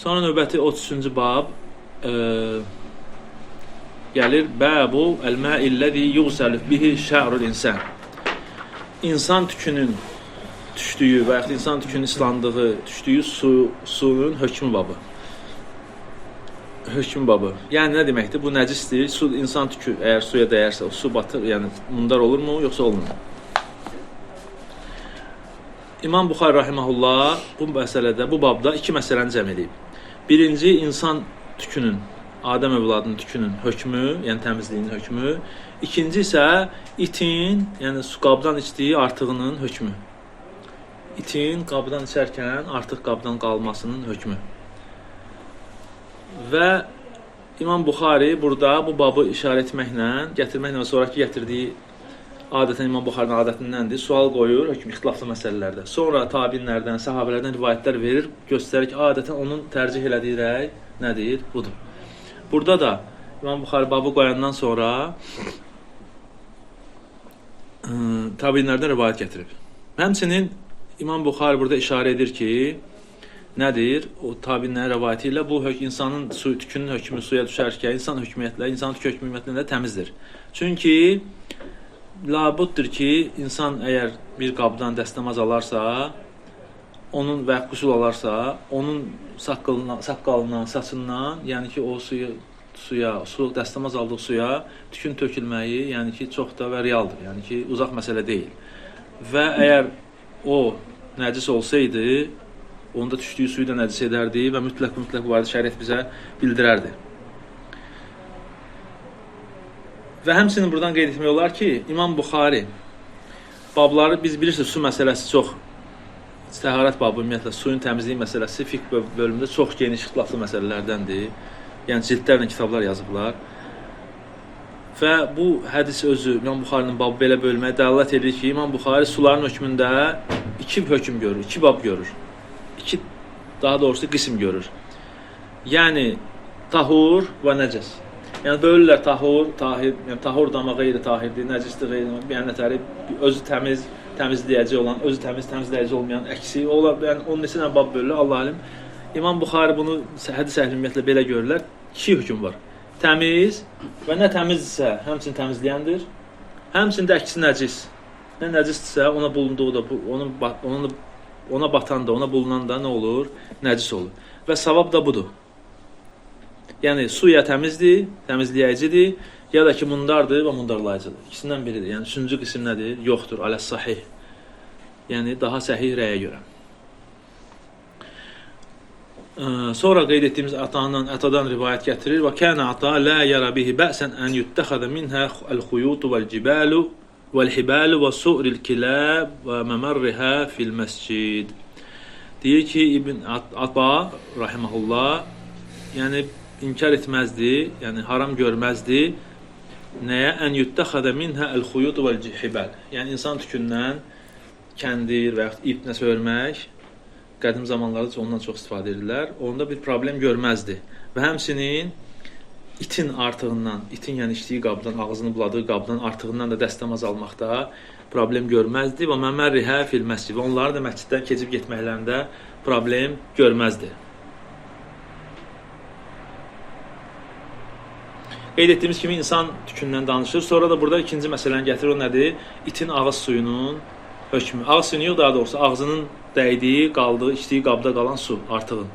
Sonra növbəti 33-cü bab gəlir. Bəbu əl-mə'illəzi yuğsəlu bihi şa'rul insan. İnsan tükünün düşdüyü və ya insan tükünün islandığı, düşdüyü suyun hökmü babı. Hökm babı. Yəni nə deməkdir? Bu nəcisdir. Su, insan tükü əgər suya dəyərsə, su batır, yəni mundar olurmu, yoxsa olmur? İmam Buxari rahimehullah bu məsələdə, bu babda iki məsələni cəm edib. Birinci, insan tükünün, Adəm övladının tükünün hökmü, yəni təmizliyinin hökmü. İkinci isə itin, yəni su qabdan içdiyi artığının hökmü. İtin qabdan içərkən artıq qabdan qalmasının hökmü. Və İmam Buxari burada bu babı işarə etməklə, gətirməklə və sonraki gətirdiyi adətən İmam Buxarinin adətindəndir. Sual qoyur hökm ixtilaflı məsələlərdə. Sonra tabinlərdən, səhabələrdən rivayətlər verir, göstərir ki, adətən onun tərcih elədiyi rəy nədir? Budur. Burada da İmam Buxari babı qoyandan sonra tabinlərdən rivayət gətirib. Həmçinin İmam Buxari burada işarə edir ki, nədir? O tabinlərin rəvayəti ilə bu insanın tükünün hökmü suya düşərkən insan hökmiyyətlə, insanın tük hökmiyyətlə də təmizdir. Çünki labuddur ki, insan əgər bir qabdan dəstəmaz alarsa, onun və qusul alarsa, onun saqqalından, saçından, yəni ki, o su dəstəmaz aldığı suya tükün tökülməyi, yəni ki, çox da və realdır. Yəni ki, uzaq məsələ deyil. Və əgər o nəcis olsaydı, onda düşdüyü suyu da nəcis edərdi və mütləq bu barədə şəriət bizə bildirərdi. Və həmçinin buradan qeyd etmək olar ki, İmam Buxari babları biz bilirsiniz, su məsələsi çox, təharət babı, ümumiyyətlə, suyun təmizliyi məsələsi fiqh bölümündə çox geniş ixtilaflı məsələlərdəndir. Yəni, cildlərlə kitablar yazıblar. Və bu hədis özü, İmam Buxarinin babı belə bölməyə dəlalət edir ki, İmam Buxari suların hökmündə iki hökm görür, iki bab görür. Daha doğrusu qism görür. Yəni, tahur və nəcəs. Yəni, bölürlər tahur, tahir, yəni tahur dama qeyri tahirdir, nəcisdir qeyri, yəni nətəri özü təmiz, təmizləyici olan, özü təmiz, təmizləyici olmayan əksi. Yəni, onun neçə bab bölürlər, Allah alim. İmam Buxari bunu hədis əhli ümumiyyətlə belə görürlər. İki hökm var. Təmiz və nə təmizdirsə, həmçinin təmizləyəndir. Həmçində əksi nəcis. Nə nəcisdirsə, ona bulunduğu da, ona batan da, ona bulunan da nə olur? Nəcis olur. Və savab da budur. Yəni, su ya təmizdir, təmizləyicidir, ya da ki, mundardır və mundarlayıcıdır. İkisindən biridir. Yəni, üçüncü qism nədir? Yoxdur, aləs-sahih. Yəni, daha səhih rəyə görə. Sonra qeyd etdiyimiz atadan rivayət gətirir. Və kənə ata lə yərə bihi bəsən ən yüttəxədə minhə əl-xuyutu vəl-cibəlu vəl-hibəlu və su'ril kiləb və məmərrihə fil-məscid. Deyir ki, İbn Ata, rahiməhullah, yəni inkar etməzdi, yəni haram görməzdi. Nəyə? Ən yüttəxədə minhə əl-xuyutu vəl-hibəl. Yəni insan tükündən kəndir və yaxud ip nəsə örmək, qədim zamanlarda ondan çox istifadə edirlər. Onda bir problem görməzdi. Və həmçinin itin artığından, itin yəni içdiyi qabdan, ağzını buladığı qabdan artığından da dəstəmaz almaqda problem görməzdi və məmərrihə fil məscid. Onları da məsciddən keçib getməklərində problem görməzdi. Qeyd etdiyimiz kimi insan tükündən danışır. Sonra da burada ikinci məsələni gətirir. O nədir? İtin ağız suyunun hökmü. Ağız suyunu yox, daha doğrusu ağzının dəydiyi, qaldığı, içdiyi qabda qalan su, artığın.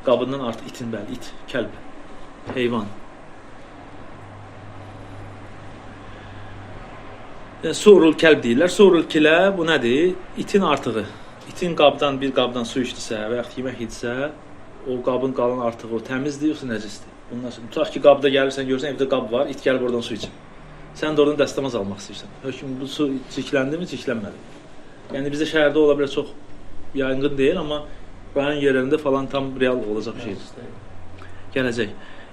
Qabından artıq itin, bəli, it, kəlb, heyvan. Yəni, surul kəlb deyirlər. Surul kilə, bu nədir? İtin artığı. İtin bir qabdan su içdisə və yaxud yemək yedirsə, o qabın qalan artığı o təmizdir, yoxsa nəcisdir? Tutaq ki, qabda gəlirsən, görürsən, evdə qab var, it gəlib oradan su içir. Sən də oradan dəstəmaz almaq istəyirsən. Hökm, bu su çirkləndi mi, çirklənmədi? Yəni, bizdə şəhərdə ola bilər çox yaygın deyil, amma rayon yerlərində falan tam real olacaq bir şeydir. Gələcək.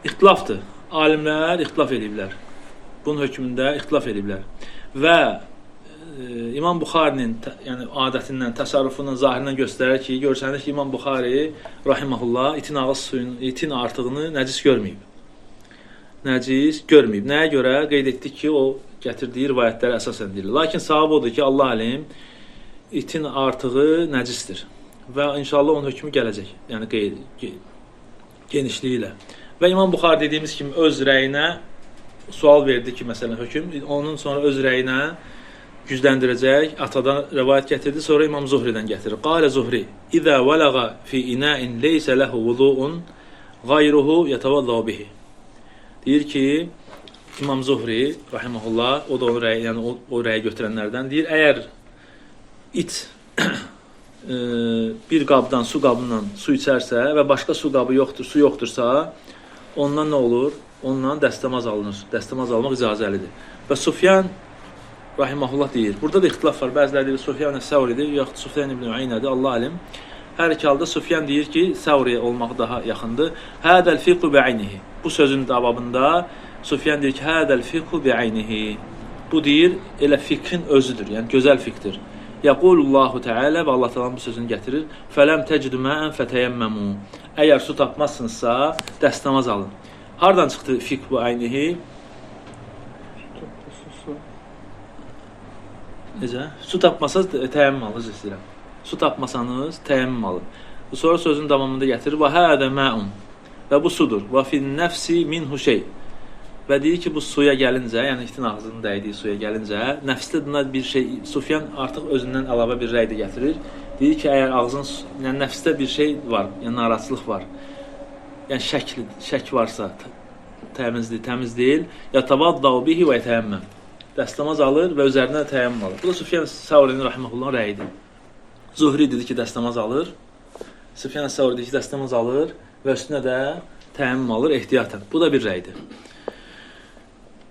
İxtilafdır. Alimlər ixtilaf ediblər. Bunun hökmündə ixtilaf ediblər. Və İmam Buxarinin yəni, adətindən, təsərrüfündən, zahirindən göstərir ki, görsənir ki, İmam Buxari, rahiməhullah, itin ağız suyunun, itin artığını nəcis görməyib. Nəcis görməyib. Nəyə görə? Qeyd etdik ki, o gətirdiyi rivayətlərə əsasən deyilir. Lakin savab odur ki, Allah alim, itin artığı nəcisdir. Və inşallah onun hökmü gələcək. Yəni, genişliyi ilə. Və İmam Buxari dediyimiz kimi öz rəyinə sual verdi ki, məsələn, hökm, onun sonra öz rəyinə gücləndirəcək, atadan rəvayət gətirdi, sonra İmam Zuhridən gətirir. Qalə Zuhri, İzə vələğə fi inəin leysə ləhu vudu'un qayruhu yətəvəllav bihi. Deyir ki, İmam Zuhri, rahiməhullah, o da o rəyi, yəni o rəyi götürənlərdən deyir, əgər it bir qabdan, su qabından su içərsə və başqa su qabı yoxdur, su yoxdursa, ondan nə olur? Ondan dəstəmaz alınır. Dəstəmaz almaq icazəlidir. Və Sufyan rahiməhullah deyir. Burada da ixtilaf var. Bəziləri deyir Sufyan Səvridir, yaxud Sufyan ibn Ueynədir, Allah alim. Hər iki halda Sufyan deyir ki, Səvriyə olmaq daha yaxındır. Hədəl fiqhu bi'aynihi. Bu sözün davabında Sufyan deyir ki, hədəl fiqhu bi'aynihi. Bu deyir, elə fiqhin özüdür, yəni gözəl fiqdir. Yəqulullahu Teala və Allah Teala bu sözünü gətirir. Fələm təcidu ma'an fətəyəmməmu. Əgər su tapmazsınızsa, dəstəmaz alın. Hardan çıxdı fiqh bu aynihi? Necə? Su tapmasanız təyəmmüm alın, istəyirəm. Su tapmasanız təyəmmüm alın. Sonra sözün davamında gətirir. Və hədə ma'un. Və bu sudur. Və fin nəfsi minhu şey. Və deyir ki, bu suya gəlincə, yəni itin ağzının dəydiyi suya gəlincə, nəfsdə bir şey, Sufyan artıq özündən əlavə bir rəy də gətirir. Deyir ki, əgər ağzın, yəni nəfsdə bir şey var, yəni narahatçılıq var, yəni şək varsa, təmiz deyil, yətəvaddau bihi və yətəyəmməm. Dəstəmaz alır və üzərinə təyəmmüm alır. Bu da Sufyan Səvrinin rahiməhullah rəyidir. Zuhri dedi ki, dəstəmaz alır. Sufyan Səvri dedi ki, dəstəmaz alır və üstünə də təyəmmüm alır ehtiyatən. Bu da bir rəydir.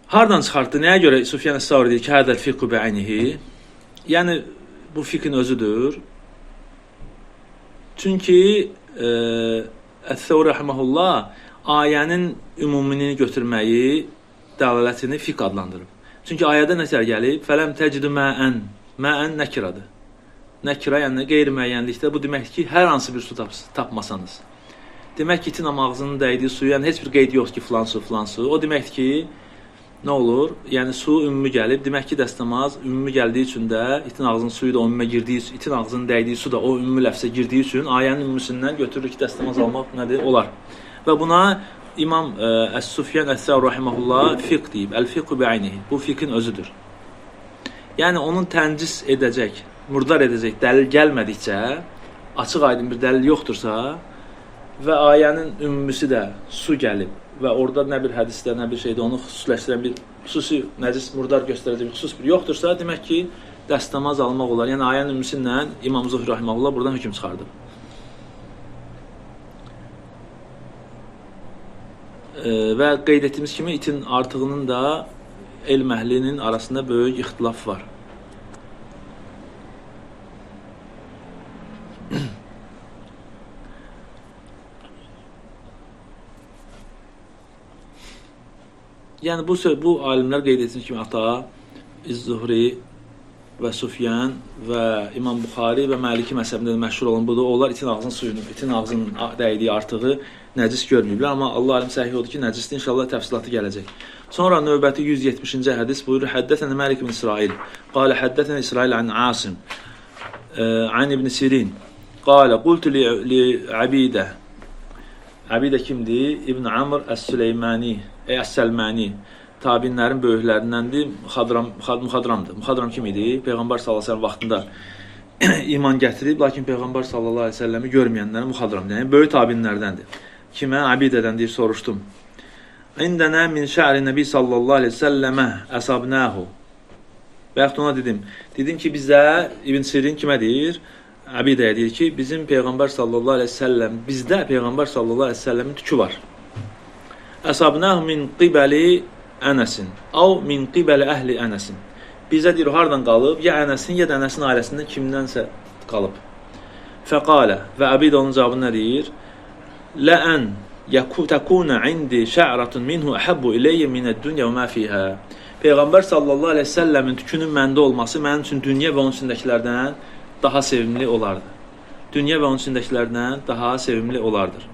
Hardan çıxartdı? Nəyə görə Sufyan Səvri deyir ki, hədəl fiqhu bi'aynihi? Yəni, bu fiqhin özüdür. Çünki Əs-Səvri rahiməhullah ayənin ümumini götürməyi, dəlalətini fiqh adlandırıb. Çünki ayədə nətər gəlib? Fələm təcidu məən. Məən nəkiradır. Nəkira, yəni qeyri-müəyyənlikdə bu deməkdir ki, hər hansı bir su tapmasanız. Demək ki, itin ağzının dəydiyi suyu, yəni heç bir qeyd yoxdur ki, filan su. O deməkdir ki, nə olur? Yəni su ümumi gəlib, demək ki, dəstəmaz ümumi gəldiyi üçün də itin ağzının suyu da ümumə girdiyi, itin ağzının dəydiyi su da o ümumi ləfsə girdiyi üçün ayənin ümumisindən götürür ki, dəstəmaz almaq nədir? Olar. Və buna İmam Əs-Sufyan Əs-Səvri rahiməhullah fiqh deyib. Əl-fiqhu bi'aynihi. Bu fiqhin özüdür. Yəni onun təncis edəcək, murdar edəcək dəlil gəlmədikcə, açıq aydın bir dəlil yoxdursa və ayənin ümumisi də su gəlib və orada nə bir hədisdə, nə bir şeydə onu xüsusiləşdirən bir xüsusi nəcis murdar göstərəcək bir xüsus bir yoxdursa, demək ki, dəstəmaz almaq olar. Yəni ayənin ümumisindən İmam Zuhri rahiməhullah buradan hökm çıxardı. Və qeyd etdiyimiz kimi itin artığının da elm əhlinin arasında böyük ixtilaf var. Yəni bu alimlər qeyd etdiyimiz kimi Ata, İz-Zuhri və Sufyan və İmam Buxari və Maliki məzhəbində məşhur olan budur. Onlar itin ağzının suyunu, itin ağzının dəydiyi artığı nəcis görməyiblər, amma Allah alim səhih odur ki, nəcisdir, inşallah təfsilatı gələcək. Sonra növbəti 170-ci hədis buyurur: Həddəsənə Məlik ibn İsrail, qalə həddəsənə İsrail an Asim, an İbn Sirin, qalə qultu li Abidə. Abidə kimdir? İbn Amr Əs-Süleymani, Əs-Səlmani, tabinlərin böyüklərindəndir, Muxadramdır. Muxadram kim idi? Peyğəmbər sallallahu əleyhi və səlləm vaxtında iman gətirib, lakin Peyğəmbər sallallahu əleyhi və səlləmi görməyənlərə Muxadram deyir. Yəni böyük tabinlərdəndir. Kimə? Abidədən deyir, soruşdum. İndənə min şə'ri Nəbi sallallahu əleyhi və səlləmə əsabnahu. Və yaxud ona dedim ki, bizə İbn Sirin kimə deyir? Abidəyə deyir ki, bizim Peyğəmbər sallallahu əleyhi və səlləm, bizdə Peyğəmbər sallallahu əleyhi və səlləmin tükü var. Əsabnahu min qibəli Ənəsin, av min qibəli əhli Ənəsin. Bizə deyir, hardan qalıb? Ya Ənəsin, ya da Ənəsin ailəsindən kimdənsə qalıb. Fəqalə, və Əbidə onun cavabı nə deyir? Ləən təkuna indi şə'ratun minhu əhəbbu iləyyə minəd-dünya və mə fiyhə. Peyğəmbər sallallahu əleyhi və səlləmin tükünün məndə olması mənim üçün dünya və onun içindəkilərdən daha sevimli olardı. Dünya və onun içindəkilərdən daha sevimli olardır.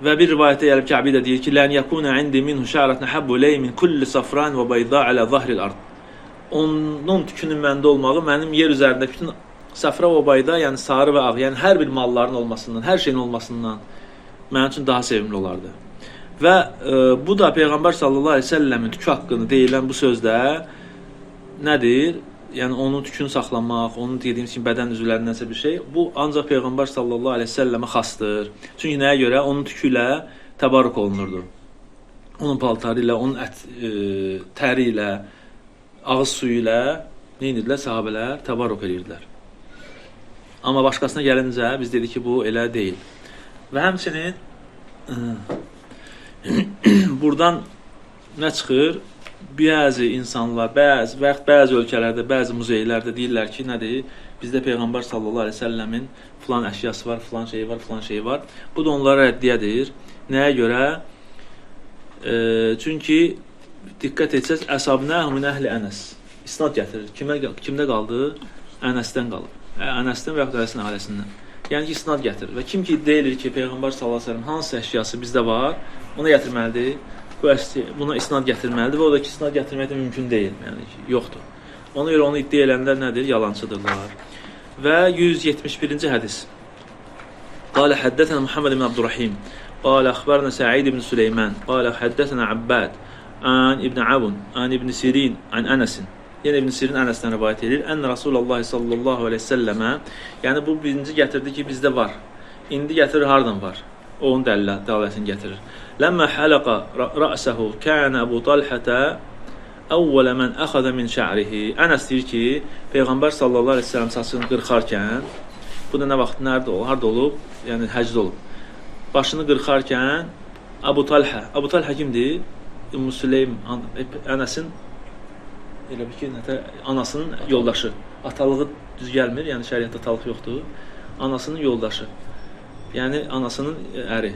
Və bir rivayətdə gəlib ki, Abidə deyir ki, lən yakuna indi minhu şa'ratun habbu ilay min kulli safran və bayda ala zahril ard. Onun tükünün məndə olmağı mənim yer üzərində bütün Səfra və bayda, yəni sarı və ağ, yəni hər bir malların olmasından, hər şeyin olmasından mənim üçün daha sevimli olardı. Və bu da Peyğəmbər sallallahu əleyhi və səlləmin tükü haqqında deyilən bu sözdə nədir? Yəni onun tükünü saxlamaq, onun dediyimiz kimi bədən üzvlərindənsə bir şey, bu ancaq Peyğəmbər sallallahu əleyhi və səlləmə xasdır. Çünki nəyə görə? Onun tükü ilə təbarrük olunurdu. Onun paltarı ilə, onun təri ilə, ağız suyu ilə nə edirdilər? Sahabələr təbarrük edirdilər. Amma başqasına gəlincə biz dedik ki, bu elə deyil. Və həmçinin buradan nə çıxır? Bəzi insanlar, bəzi ölkələrdə, bəzi muzeylərdə deyirlər ki, nədir? Bizdə Peyğəmbər sallallahu əleyhi və səlləmin filan əşyası var, filan şeyi var, filan şeyi var. Bu da onlara rəddiyədir. Nəyə görə? Çünki diqqət etsəz, əsabnəhu min əhli Ənəs. İsnad gətirir. Kimdə qaldı? Ənəsdən qalır. Ənəsdən və yaxud Ənəsin ailəsindən. Yəni ki, isnad gətirir. Və kim ki deyilir ki, Peyğəmbər sallallahu əleyhi və səlləm hansı əşyası bizdə var, onu gətirməlidir. Buna isnad gətirməlidir və o da ki, isnad gətirmək də mümkün deyil. Yəni ki, yoxdur. Ona görə onu iddia edənlər nədir? Yalancıdırlar. Və 171-ci hədis. Qalə həddətənə Muhammed ibn Abdurrahim. Qalə əxbərnə Səid ibn Süleyman. Qalə həddətənə Abbad. An ibn Avun. An ibn Sirin. An Ənəsin. Yəni İbn Sirin Ənəsdən rivayət edir. Ən Rasulullah sallallahu əleyhi və səlləmə, yəni bu birinci gətirdi ki, bizdə var. İndi gətirir hardan var? O onun dəliləsini gətirir. Ləmmə hələqa rə'səhu kənə Əbu Talhətə əvvələ mən əxədə min şə'rihi. Ənəs deyir ki, Peyğəmbər sallallahu əleyhi və səlləm saçını qırxarkən, bu da nə vaxt, harda olub? Yəni həcdə olub. Başını qırxarkən Əbu Talhə kimdir? Ümmü Süleym, Ənəsin elə bir ki, anasının yoldaşı. Atalığı düz gəlmir, yəni şəriətdə atalıq yoxdur. Anasının yoldaşı. Yəni anasının əri.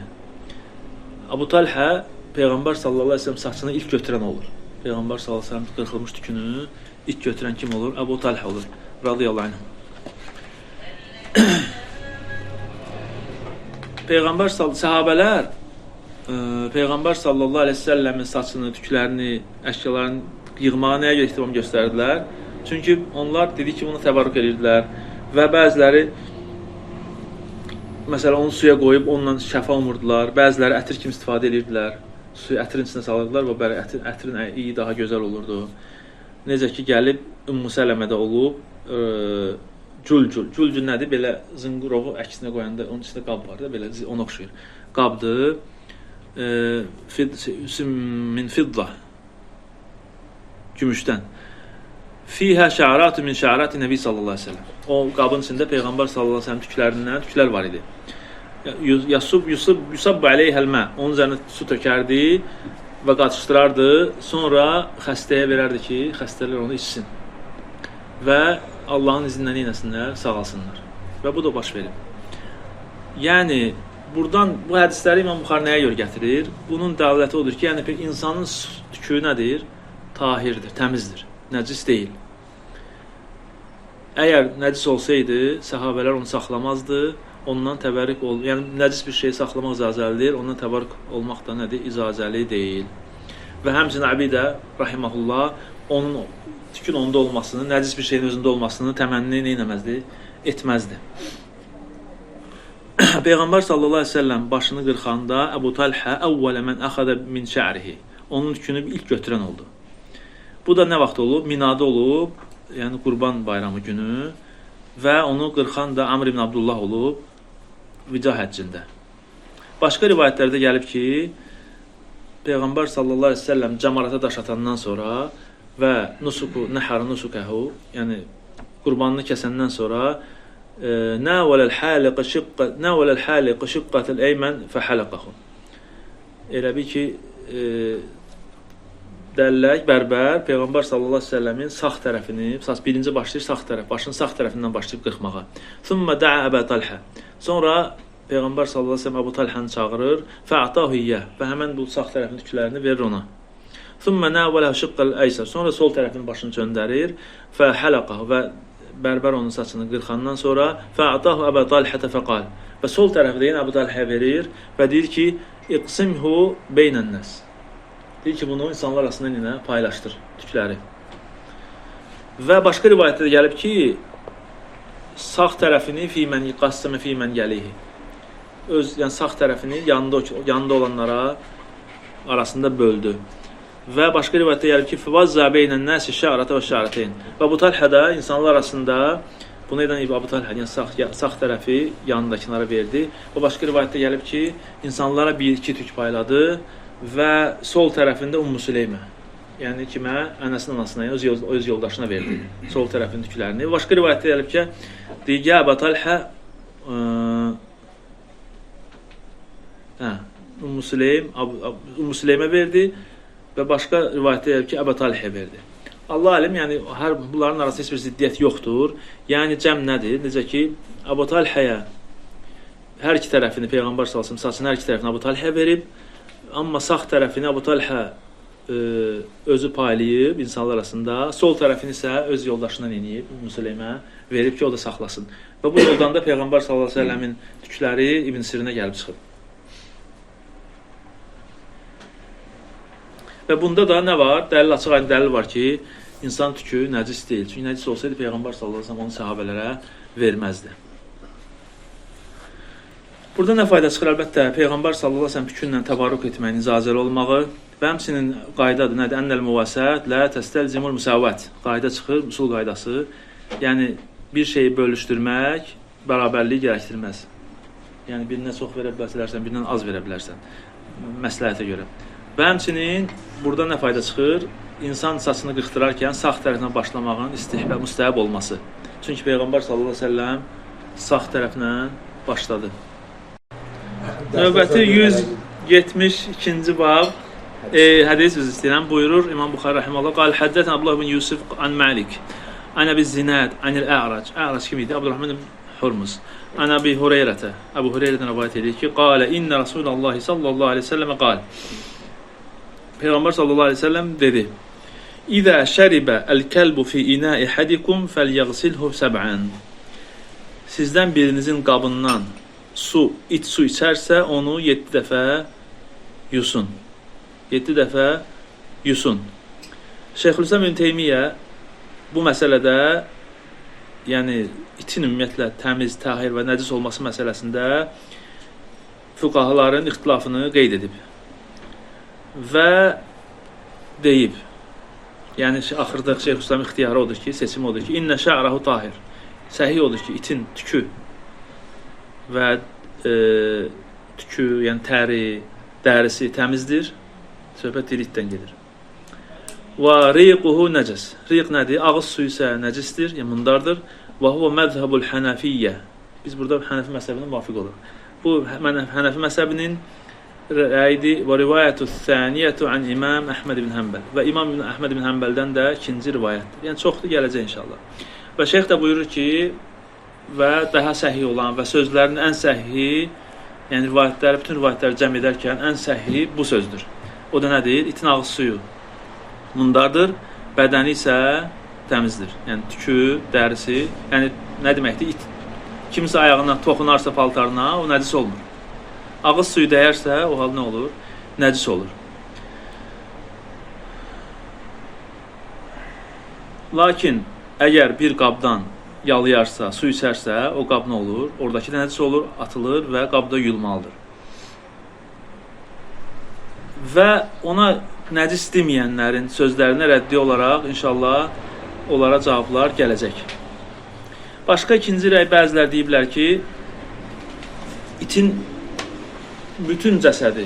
Əbu Talhə Peyğəmbər sallallahu əleyhi və səlləm saçını ilk götürən olur. Peyğəmbər sallallahu əleyhi və səlləm qırxılmış tükünü ilk götürən kim olur? Əbu Talhə olur. Radiyallahu anh. Səhabələr Peyğəmbər sallallahu əleyhi və səlləmin saçını, tüklərini, əşyalarını yığmağa nəyə ehtimam göstərdilər? Çünki onlar dedi ki, bunu təbarrük edirdilər və bəziləri məsələn onu suya qoyub onunla şəfa umurdular, bəziləri ətir kimi istifadə edirdilər, suyu ətirin içinə salırdılar və ətirin iyi, daha gözəl olurdu. Necə ki, gəlib Ümmü Sələmədə olub cülcül nədir? Belə zınqırovu əksinə qoyanda onun içində qab var da, belə ona oxşuyur. Qabdır min fidda, gümüşdən. Fihə şə'ratun min şə'rati Nəbi sallallahu əleyhi və səlləm. O qabın içində Peyğəmbər sallallahu əleyhi və səlləm tüklərindən tüklər var idi. Yusab əleyhəl mə. Onun üzərinə su tökərdi və qatışdırardı. Sonra xəstəyə verərdi ki, xəstələr onu içsin. Və Allahın izni ilə nəsinlər, sağalsınlar. Və bu da baş verib. Yəni buradan bu hədisləri İmam Buxari nəyə görə gətirir? Bunun dəlaləti odur ki, yəni insanın tükü nədir? Tahirdir, təmizdir, nəcis deyil. Əgər nəcis olsaydı, səhabələr onu saxlamazdı, ondan təbərrük yəni nəcis bir şey saxlamaq icazəlidir, ondan təbərrük olmaq da nədir? İcazəli deyil. Və həmçinin Əbidə rahimehullah onun tükün onda olmasını, nəcis bir şeyin özündə olmasını təmənni etməzdi, etməzdi. Peyğəmbər sallallahu əleyhi və səlləm başını qırxanda Əbu Talhə əvvələ mən əxədə min şə'rihi. Onun tükünü ilk götürən oldu. Bu da nə vaxt olub? Minada olub, yəni Qurban bayramı günü və onu qırxan da Amr ibn Abdullah olub Vica həccində. Başqa rivayətlərdə gəlib ki, Peyğəmbər sallallahu əleyhi və səlləm cəmarata daş atandan sonra və nəhər nusukəhu, yəni qurbanını kəsəndən sonra nəvələl haliq şiqqatel eymən fəhələqəhu. Elə bir ki, dəllək, bərbər Peyğəmbər sallallahu əleyhi və səlləmin sağ tərəfini, birinci başlayır sağ tərəf, başının sağ tərəfindən başlayıb qırxmağa. Thumma da'a Əbu Talhə. Sonra Peyğəmbər sallallahu əleyhi və səlləm Əbu Talhəni çağırır, fa'atahu iyyah və həmin bu sağ tərəfin tüklərini verir ona. Thumma nawala shiqqal aysar. Sonra sol tərəfin başını çöndərir, fa'halaqahu və bərbər onun saçını qırxandan sonra fa'atahu Əbu Talhə faqal. Və sol tərəfi də yenə Əbu Talhəyə verir və deyir ki, iqsimhu beynən nas. Deyir ki, bunu insanlar arasında yenə paylaşdır tükləri. Və başqa rivayətdə gəlib ki, sağ tərəfini fi mən qassama fi mən gəlihi. Yəni sağ tərəfini yanında olanlara arasında böldü. Və başqa rivayətdə gəlir ki, fəvazza beynən nəsi şə'rətə və şə'rəteyn. Və Əbu Talhədə insanlar arasında bunu edən Əbu Talhə, yəni sağ tərəfi yanındakılara verdi. Və başqa rivayətdə gəlib ki, insanlara 1-2 tük payladı və sol tərəfində Ümmü Süleymə, yəni kimə? Ənəsin anasına, yəni öz yoldaşına verdi sol tərəfin tüklərini. Başqa rivayətdə gəlib ki, digə Əbu Talhə Ümmü Süleymə verdi və başqa rivayətdə gəlib ki, Əbu Talhə verdi. Allah alim, yəni bunların arasında heç bir ziddiyyət yoxdur. Yəni cəm nədir? Necə ki, Əbu Talhəyə hər iki tərəfini Peyğəmbər sallallahu əleyhi və səlləm hər iki tərəfini Əbu Talhə verib, amma sağ tərəfini Əbu Talhə özü paylayıb insanlar arasında, sol tərəfini isə öz yoldaşından eləyib, Ümmü Süleymə verib ki, o da saxlasın. Və bu yoldan da Peyğəmbər sallallahu əleyhi və səlləmin tükləri İbn Sirinə gəlib çıxıb. Və bunda da nə var? Dəlil, açıq aydın dəlil var ki, insan tükü nəcis deyil. Çünki nəcis olsaydı Peyğəmbər sallallahu əleyhi və səlləm onu səhabələrə verməzdi. Burada nə fayda çıxır? Əlbəttə, Peyğəmbər sallallahu əleyhi və səlləm tükünlə təbarrük etməyin icazəli olmağı və həmçinin qaydadır. Nədir? Ennel muvasat la təstəlzimul musavvat. Qayda çıxır, usul qaydası. Yəni bir şeyi bölüşdürmək bərabərliyi gərəkdirməz. Yəni birindən çox verə bilərsən, birindən az verə bilərsən. Məsləhətə görə. Və həmçinin burada nə fayda çıxır? İnsan saçını qırxdırarkən sağ tərəfdən başlamağın müstəhəb olması. Çünki Peyğəmbər sallallahu əleyhi və səlləm sağ tərəfdən başladı. Növbəti 172-ci bab hədis istəyirəm. Buyurur İmam Buxari rəhiməhullah: "Qal həddətən Abdullah ibn Yusuf an Malik, an Əbi Zinad, anil A'rac." A'rac kim idi? Abdurrahman ibn Hurmuz. An Əbi Hureyrətə. Əbu Hureyrədən rivayət edir ki, "Qala inna Rasulullah sallallahu əleyhi və səlləm qal." Peyğəmbər sallallahu əleyhi və səlləm dedi: "İzə şəribə el-kəlbu fi ina'i hadikum fəlyaghsilhu sab'an." Sizdən birinizin qabından it su içərsə, onu 7 dəfə yusun. 7 dəfə yusun. Şeyxülislam İbn Teymiyyə bu məsələdə, yəni itin ümumiyyətlə təmiz, tahir və nəcis olması məsələsində fuqahaların ixtilafını qeyd edib. Və deyib, yəni axırda Şeyxülislam ixtiyarı odur ki, seçimi odur ki, "İnnə şa'rahu tahir." Səhih odur ki, itin tükü və tükü, yəni təri, dərisi təmizdir. Söhbət itdən gedir. Və riquhu nəcəs. Riq nədir? Ağız suyu isə nəcisdir, yəni mundardır. Və huve məzhəbul hənəfiyyə. Biz burada Hənəfi məzhəbinə müvafiq oluruq. Bu Hənəfi məzhəbinin rəyidir. Və rivayətü thəniyyətü an İmam Əhməd ibn Həmbəl. Və İmam Əhməd ibn Həmbəldən də ikinci rivayətdir. Yəni çoxdur, gələcək inşallah. Və şeyx də buyurur ki, və daha səhih olan və sözlərin ən səhihi, yəni rivayətləri, bütün rivayətləri cəm edərkən ən səhihi bu sözdür. O da nədir? İtin ağız suyu mundardır, bədəni isə təmizdir. Yəni tükü, dərisi, yəni nə deməkdir? İt kimsə ayağından toxunarsa paltarına, o nəcis olmur. Ağız suyu dəyərsə, o hal nə olur? Nəcis olur. Lakin əgər bir qabdan yalayarsa, su içərsə, o qab nə olur? Oradakı da nəcis olur, atılır və qabda yuyulmalıdır. Və ona nəcis deməyənlərin sözlərinə rəddi olaraq inşallah onlara cavablar gələcək. Başqa ikinci rəy, bəzilər deyiblər ki, itin bütün cəsədi,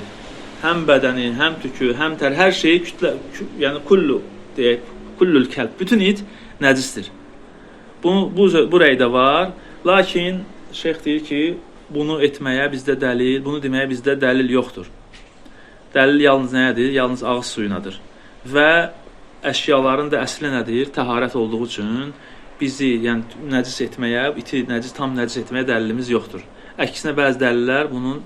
həm bədəni, həm tükü, həm tər, hər şeyi kütlə, yəni kullul kəlb, bütün it nəcisdir. Bu rəydə var, lakin şeyx deyir ki, bunu etməyə bizdə dəlil, bunu deməyə bizdə dəlil yoxdur. Dəlil yalnız nədir? Yalnız ağız suyunadır. Və əşyaların da əsli nədir? Təharət olduğu üçün bizi, yəni nəcis etməyə, iti tam nəcis etməyə dəlilimiz yoxdur. Əksinə bəzi dəlillər bunun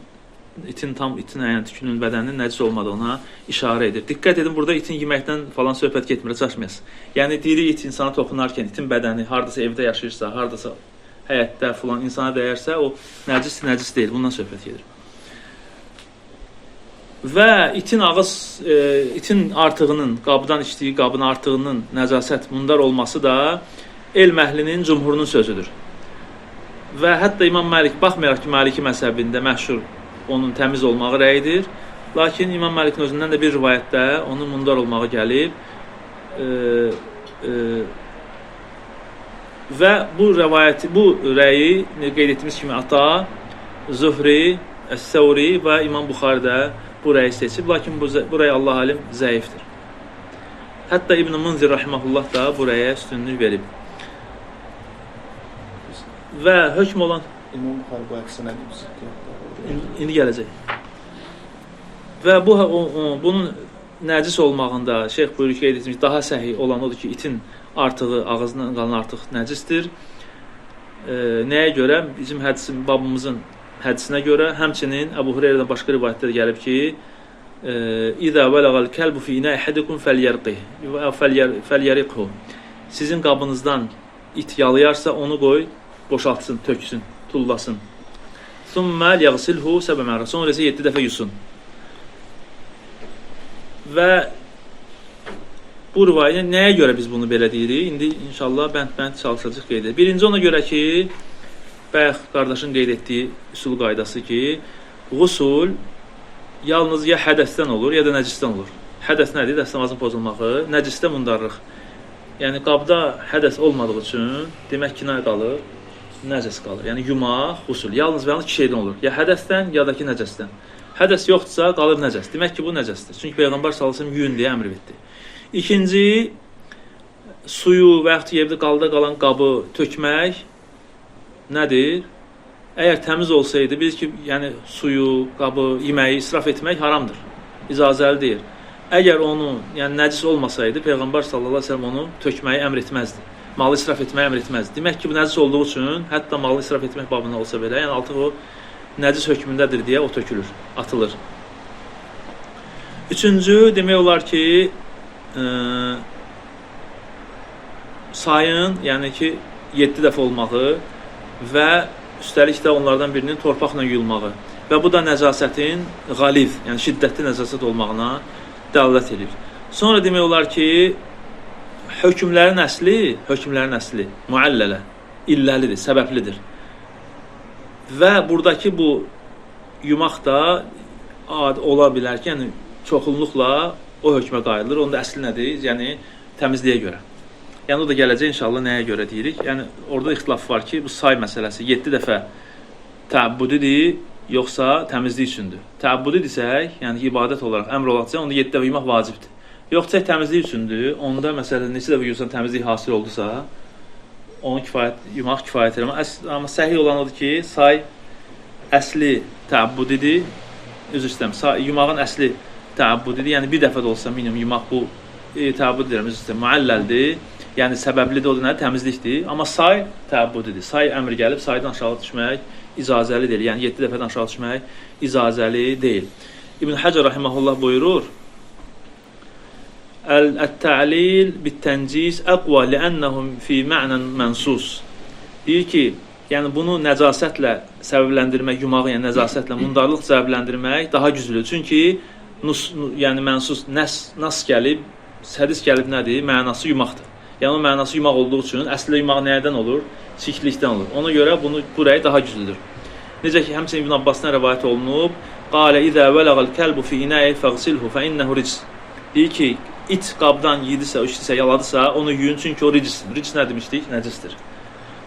itin yəni tükünün, bədəninin nəcis olmadığına işarə edir. Diqqət edin, burada itin yeməkdən falan söhbət getmir, çaşmayasın. Yəni diri it insana toxunarkən, itin bədəni hardasa evdə yaşayırsa, hardasa həyətdə falan insana dəyərsə, o nəcis deyil, bundan söhbət gedir. Və itin artığının, qabdan içdiyi qabın artığının nəcasət mundar olması da elm əhlinin cümhurunun sözüdür. Və hətta İmam Məlik, baxmayaraq ki, Maliki məzhəbində məşhur onun təmiz olmağı rəyidir, lakin İmam Məlikin özündən də bir rivayətdə onun mundar olmağı gəlib və bu rəvayəti, bu rəyi qeyd etdiyimiz kimi Ata, Zuhri, Əs-Səvri və İmam Buxari də bu rəyi seçib, lakin bu rəy Allah alim zəifdir. Hətta İbn-i Munzir rahiməhullah da bu rəyə üstünlük verib. Və hökm olan İmam Buxari bu əksinə ziddiyyətdir. İndi gələcək. Və bunun nəcis olmağında Şeyx buyurur ki, qeyd etmiş, daha səhih olan odur ki, itin artığı, ağzından qalan artıq nəcisdir. Nəyə görə? Bizim babımızın hədisinə görə, həmçinin Əbu Hüreyrədən başqa rivayətdə gəlib ki, İzə vələğəl kəlbu fi inə əhədikum fəlyəriqhu. Sizin qabınızdan it yalayarsa onu qoy, boşaltsın, töksün, tullasın. Thumma yəğsilhu səbə mərrə. Sonra isə 7 dəfə yusun. Və bu rivayətə nəyə görə biz bunu belə deyirik? İndi inşallah bənd-bənd çalışacaq qeyd edir. Birinci ona görə ki, bayaq qardaşın qeyd etdiyi üsul qaydası ki, qusul yalnız ya hədəsdən olur, ya da nəcisdən olur. Hədəs nədir? Dəstəmazın pozulmağı, nəcisdə mundarlıq. Yəni, qabda hədəs olmadığı üçün, demək ki, nə qalır? Nəcəs qalır. Yəni, yumaq, qusul. Yalnız və yalnız 2 şeydən olur. Ya hədəsdən, ya da ki, nəcəsdən. Hədəs yoxdursa, qalır nəcəs. Demək ki, bu nəcəsdir. Çünki Peyğəmbər sallallahu əleyhi və səlləm yuyun deyə əmr etdi. İkinci, suyu və yaxud yerdə qalda qalan qabı tökmək nədir? Əgər təmiz olsaydı, biz ki, yəni suyu, qabı, yeməyi israf etmək haramdır. İcazəli deyil. Əgər onu, yəni nəcis olmasaydı, Peyğəmbər sallallahu əleyhi və səlləm onu tökməyi əmr etməzdi. Malı israf etməyi əmr etməzdi. Demək ki, bu nəcis olduğu üçün, hətta malı israf etmək babında olsa belə, yəni artıq o nəcis hökmündədir deyə o tökülür, atılır. Üçüncü, demək olar ki, sayın, yəni ki, 7 dəfə olmağı və üstəlik də onlardan birinin torpaqla yuyulmağı və bu da nəcasətin qaliv, yəni şiddətli nəcasət olmağına dəlalət edir. Sonra demək olar ki, hökmlərin əsli müəllələ, illəlidir, səbəblidir. Və buradakı bu yumaq da ola bilər ki, yəni çoxunluqla o hökmə qayıdılır. Onun da əsli nədir? Yəni təmizliyə görə. Yəni o da gələcək inşallah nəyə görə deyirik. Yəni orada ixtilaf var ki, bu say məsələsi 7 dəfə təabbudidir, yoxsa təmizlik üçündür. Təabbudi desək, yəni ibadət olaraq əmr olacaq, onda 7 dəfə yumaq vacibdir. Yoxsa təmizlik üçündür, onda məsələn neçə dəfə yuyursan təmizlik hasil oldusa, onu yumaq kifayət edir. Amma səhih olan odur ki, say əsli təabbudidir, üzr istəyirəm, yumağın əsli təabbudidir, yəni bir dəfə də olsa minimum yumaq bu təabbud edirəm, üzr istəyirəm, müəlləldir, yəni səbəblidir, o da nədir? Təmizlikdir, amma say təabbudidir. Say əmr gəlib, saydan aşağı düşmək icazəli deyil, yəni 7 dəfədən aşağı düşmək icazəli deyil. İbn Həcər rahiməhullah buyurur, Əl-Təlil bit-təncis əqva li'annəhum fi mə'nən mənsus. Deyir ki, yəni bunu nəcasətlə səbəbləndirmək, yumağı, yəni nəcasətlə mundarlıq səbəbləndirmək daha güclüdür. Çünki yəni mənsus nas gəlib, hədis gəlib nədir? Mənası yumaqdır. Yəni o mənası yumaq olduğu üçün əslində yumaq nədən olur? Çirklikdən olur. Ona görə bu rəy daha güclüdür. Necə ki, həmçinin İbn Abbasdan rivayət olunub, qalə izə vələğəl kəlbu fi inəyi fəğsilhu fə innəhu ric. Deyir ki, it qabdan yedisə, içdisə, yaladısa, onu yuyun, çünki o ricisdir. Ricis nə demişdik? Nəcisdir.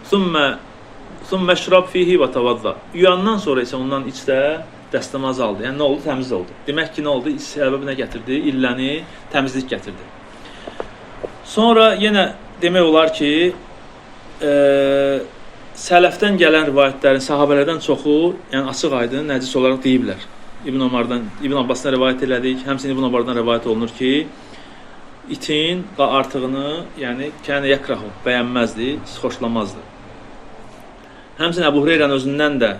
Sümmə şrab fihi və tavadda. Yuyandan sonra isə ondan içdə dəstəmaz aldı. Yəni, nə oldu? Təmiz oldu. Demək ki, nə oldu? Səbəb nə gətirdi? İlləni, təmizlik gətirdi. Sonra yenə demək olar ki, sələfdən gələn rivayətlərin, sahabələrdən çoxu, yəni açıq aydın, nəcis olaraq deyiblər. İbn Abbasdan rivayət elədik, həmçinin İbn Ömərdən rivayət olunur ki, itin artığını, yəni kənə yəkrahu, bəyənməzdi, xoşlamazdı. Həmçinin Əbu Hüreyrənin özündən də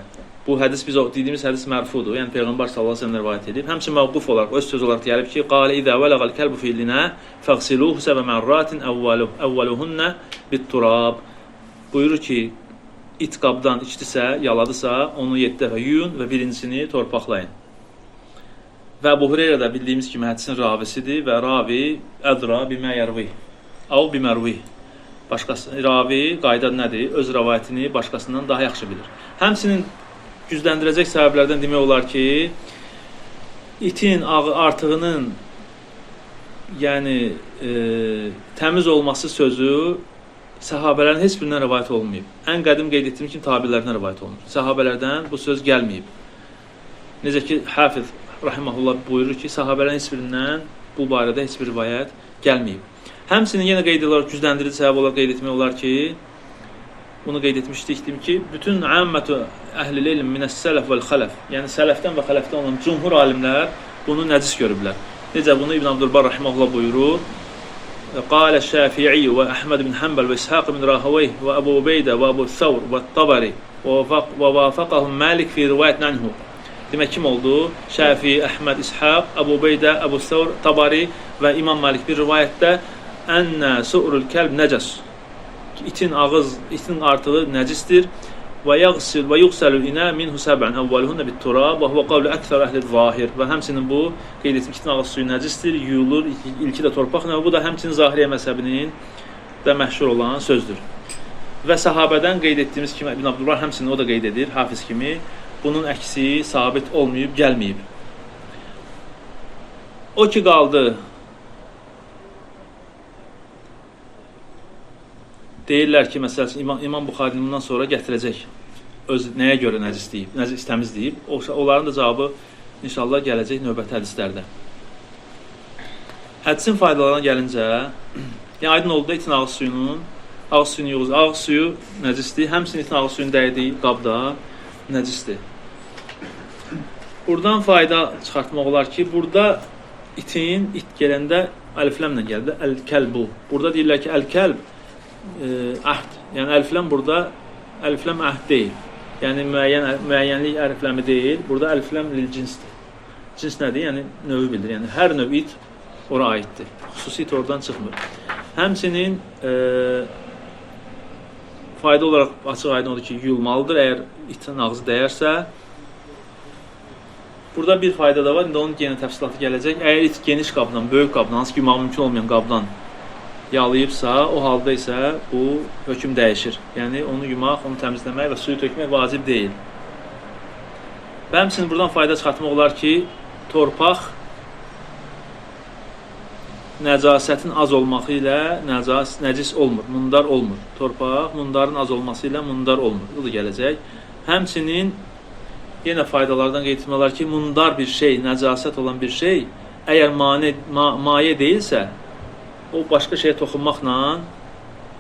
bu hədis biz dediyimiz hədis mərfudur. Yəni Peyğəmbər sallallahu əleyhi və səlləm rivayət edib. Həmçinin məvquf olaraq öz söz olaraq gəlib ki, qalə izə vələğəl kəlbu fi linə fəğsiluhu səbə mərratin əvvəluhunna bit-turab. Buyurur ki, it qabdan içdisə, yaladısa, onu 7 dəfə yuyun və birincisini torpaqlayın. Və Əbu Hüreyrə də bildiyimiz kimi hədisin ravisidir və ravi ədra bimə yərvi, av bimərvi. Başqası ravi qayda nədir? Öz rivayətini başqasından daha yaxşı bilir. Həmçinin gücləndirəcək səbəblərdən demək olar ki, itin artığının yəni təmiz olması sözü səhabələrin heç birindən rivayət olmayıb. Ən qədim qeyd etdiyim kimi tabilərdən rivayət olunur. Səhabələrdən bu söz gəlməyib. Necə ki, Hafiz rahimehullah buyurur ki, səhabələrin heç birindən bu barədə heç bir rivayət gəlməyib. Həmçinin yenə qeyd edilir, gücləndirici səbəb olaraq qeyd etmək olar ki, bunu qeyd etmişdik ki, bütün əmmətü əhlil ilm minəs-sələf vəl-xələf, yəni sələfdən və xələfdən olan cümhur alimlər bunu nəcis görüblər. Necə bunu İbn Abdülbar rahimehullah buyurur? قال الشافعي وأحمد بن حنبل وإسحاق بن راهويه وأبو عبيدة وأبو الثور والطبري ووافقهم مالك في رواية عنه. Demək kim oldu? Şafii, Əhməd, İshaq, Əbu Ubeydə, Əbu Thawr, Tabari və İmam Malik bir rivayətdə ənnə su'rul kəlb nəcəs. İtin artığı nəcisdir. Və yuğsəlul inə minhu səb'ən əvvəluhunna bit-turab və huwa qavlu əksər əhli-zahir. Və həmçinin bu qeyd etdim ki, itin ağız suyu nəcisdir, yuyulur, ilki də torpaqla. Bu da həmçinin Zahiriyyə məzhəbinin də məşhur olan sözdür. Və sahabədən qeyd etdiyimiz kimi İbn Abdülbar həmçinin o da qeyd edir, Hafiz kimi. Bunun əksi sabit olmayıb, gəlməyib. O ki qaldı, deyirlər ki, məsələn, İmam Buxarinin bundan sonra gətirəcək. Nəyə görə nəcis deyib, nəcis təmiz deyib. Onların da cavabı inşallah gələcək növbəti hədislərdə. Hədisin faydalarına gəlincə, yəni aydın oldu da itin ağız suyunu yoğuz. Ağız suyu nəcisdir, həmçinin itin ağız suyunu dəydiyi qabda nəcisdir. Buradan fayda çıxartmaq olar ki, burada it gələndə əlifləmlə gəldi, əl-kəlbu. Burada deyirlər ki, əl-kəlb əhd. Yəni əlifləm burada əlifləm əhd deyil. Yəni müəyyənlik əlifləmi deyil. Burada əlifləm lil-cinsdir. Cins nədir? Yəni növü bildir. Yəni hər növ it ora aiddir. Xüsusi it oradan çıxmır. Həmçinin fayda olaraq açıq aydın odur ki, yuyulmalıdır. Əgər itin ağzı dəyərsə, burada bir fayda da var. İndi onun yenə təfsilatı gələcək. Əgər it geniş qabdan, böyük qabdan, hansı ki yumaq mümkün olmayan qabdan yalayıbsa, o halda isə bu hökm dəyişir. Yəni onu yumaq, onu təmizləmək və suyu tökmək vacib deyil. Və həmçinin buradan fayda çıxartmaq olar ki, torpaq nəcasətin az olması ilə nəcis olmur, mundar olmur. Torpaq mundarın az olması ilə mundar olmur. Bu da gələcək. Həmçinin yenə faydalardan qeyd etmək olar ki, mundar bir şey, nəcasət olan bir şey, əgər maye deyilsə, o başqa şeyə toxunmaqla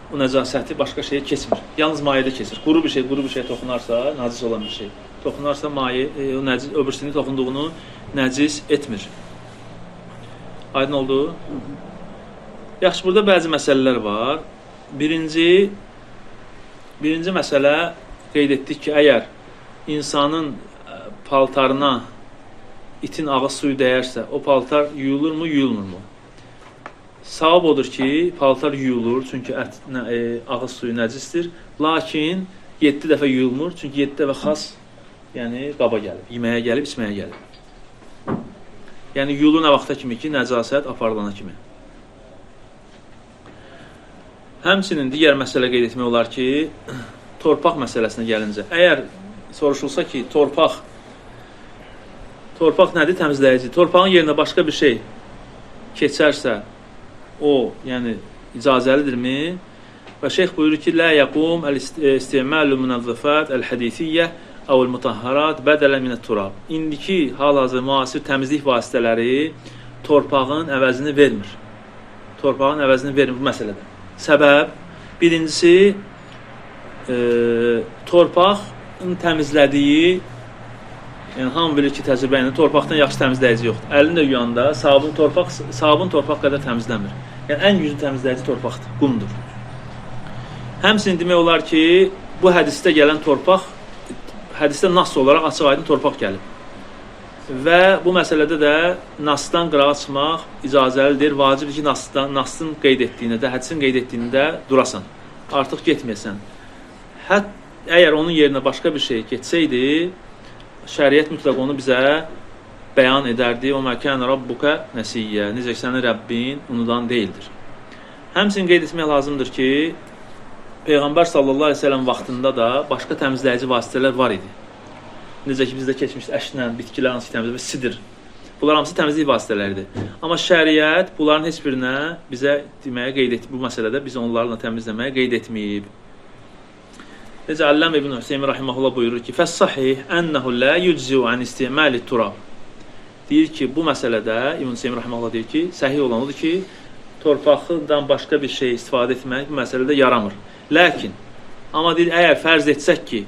o nəcasəti başqa şeyə keçmir. Yalnız mayedə keçir. Quru bir şeyə toxunarsa, nacis olan bir şey, toxunarsa maye, o nəcis, öbürsünün toxunduğunu nəcis etmir. Aydın oldu? Yaxşı, burada bəzi məsələlər var. Birinci məsələ qeyd etdik ki, əgər insanın paltarına itin ağız suyu dəyərsə, o paltar yuyulurmu, yuyulmurmu? Savab odur ki, paltar yuyulur, çünki ağız suyu nəcisdir. Lakin 7 dəfə yuyulmur, çünki 7 dəfə xas yəni qaba gəlib, yeməyə gəlib, içməyə gəlib. Yəni yuyulur nə vaxta kimi ki, nəcasət aparılana kimi. Həmçinin digər məsələ qeyd etmək olar ki, torpaq məsələsinə gəlincə, əgər soruşulsa ki, torpaq nədir? Təmizləyici. Torpağın yerinə başqa bir şey keçərsə, o, yəni icazəlidirmi? Və şeyx buyurur ki, lə yəqum əl-istiməlu münazzəfət əl-hədisiyyə əvəl-mutahharat bədələn minət-turab. İndiki hal-hazır müasir təmizlik vasitələri torpağın əvəzini vermir. Torpağın əvəzini vermir bu məsələdə. Səbəb, birincisi, torpağın təmizlədiyi, yəni hamı bilir ki, təcrübə ilə torpaqdan yaxşı təmizləyici yoxdur. Əlini yuyanda sabun torpaq qədər təmizləmir. Yəni ən güclü təmizləyici torpaqdır, qumdur. Həmçinin demək olar ki, bu hədisdə gələn torpaq, hədisdə nas olaraq açıq aydın torpaq gəlib. Və bu məsələdə də nasdan qırağa çıxmaq icazəlidir, vacibdir ki, nasın qeyd etdiyində, hədisin qeyd etdiyində durasan, artıq getməyəsən. Əgər onun yerinə başqa bir şey getsəydi, şəriət mütləq onu bizə bəyan edərdi. O məkən rabbuka nəsiyyə. Necə ki, sənin Rəbbin unudan deyildir. Həmçinin qeyd etmək lazımdır ki, Peyğəmbər sallallahu əleyhi və səlləm vaxtında da başqa təmizləyici vasitələr var idi. Necə ki bizdə keçmişdi əşlə, bitkilər hansı təmizləyici, sidr. Bunlar hamısı təmizlik vasitələridir. Amma şəriət bunların heç birinə bizə deməyə qeyd etməyib. Bu məsələdə biz onlarla təmizləməyə qeyd etməyib. Necə Alləm İbn Hüseyn rahimehullah buyurur ki: "Fəs-sahih ennehu la yujzu an istimali turab." Deyir ki, bu məsələdə İbn Hüseyn rahimehullah deyir ki, səhih olan odur ki, torpaqdan başqa bir şey istifadə etmək bu məsələdə yaramır. Lakin amma deyir, əgər fərz etsək ki,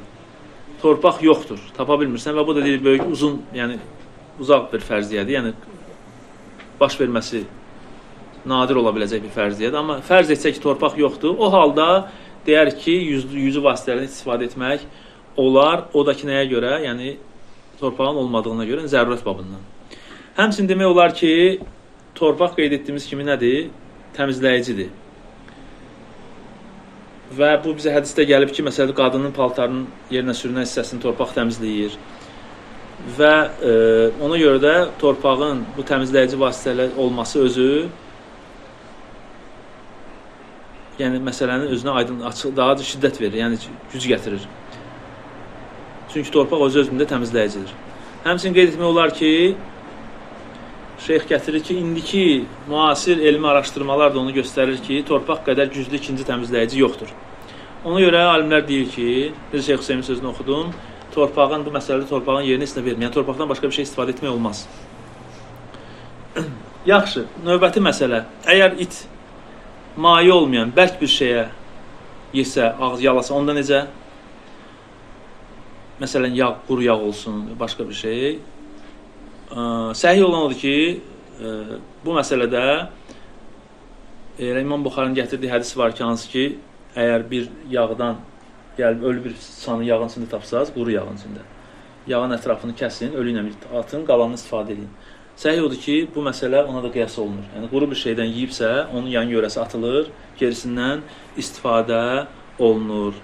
torpaq yoxdur, tapa bilmirsən və bu da deyir böyük uzun, yəni uzaq bir fərziyyədir. Yəni baş verməsi nadir ola biləcək bir fərziyyədir. Amma fərz etsək ki, torpaq yoxdur, o halda deyər ki, yüzü vasitələrdən istifadə etmək olar. O da ki, nəyə görə? Yəni torpağın olmadığına görə zərurət babından. Həmçinin demək olar ki, torpaq qeyd etdiyimiz kimi nədir? Təmizləyicidir. Və bu bizə hədisdə gəlib ki, məsələn, qadının paltarının yerinə sürünən hissəsini torpaq təmizləyir. Və ona görə də torpağın bu təmizləyici vasitələr olması özü, yəni məsələnin özünə aydın, açıq, daha da şiddət verir, yəni güc gətirir. Çünki torpaq özü-özündə təmizləyicidir. Həmçinin qeyd etmək olar ki, şeyx gətirir ki, indiki müasir elmi araşdırmalar da onu göstərir ki, torpaq qədər güclü ikinci təmizləyici yoxdur. Ona görə alimlər deyir ki, bir Şeyx Hüseynin sözünü oxudum, torpağın, bu məsələdə torpağın yerini heç nə vermir. Yəni, torpaqdan başqa bir şey istifadə etmək olmaz. Yaxşı, növbəti məsələ. Əgər it maye olmayan, bərk bir şeyə yesə, ağız yalasa, onda necə? Məsələn, yağ, quru yağ olsun, başqa bir şey. Səhih olan odur ki, bu məsələdə İmam Buxarinin gətirdiyi hədis var ki, hansı ki, əgər bir yağdan gəlib ölü bir sanı yağın içində tapsaz, quru yağın içində, yağın ətrafını kəsin, ölü ilə atın, qalanını istifadə edin. Səhih odur ki, bu məsələ ona da qiyas olunur. Yəni, quru bir şeydən yiyibsə, onun yan yörəsi atılır, gerisindən istifadə olunur.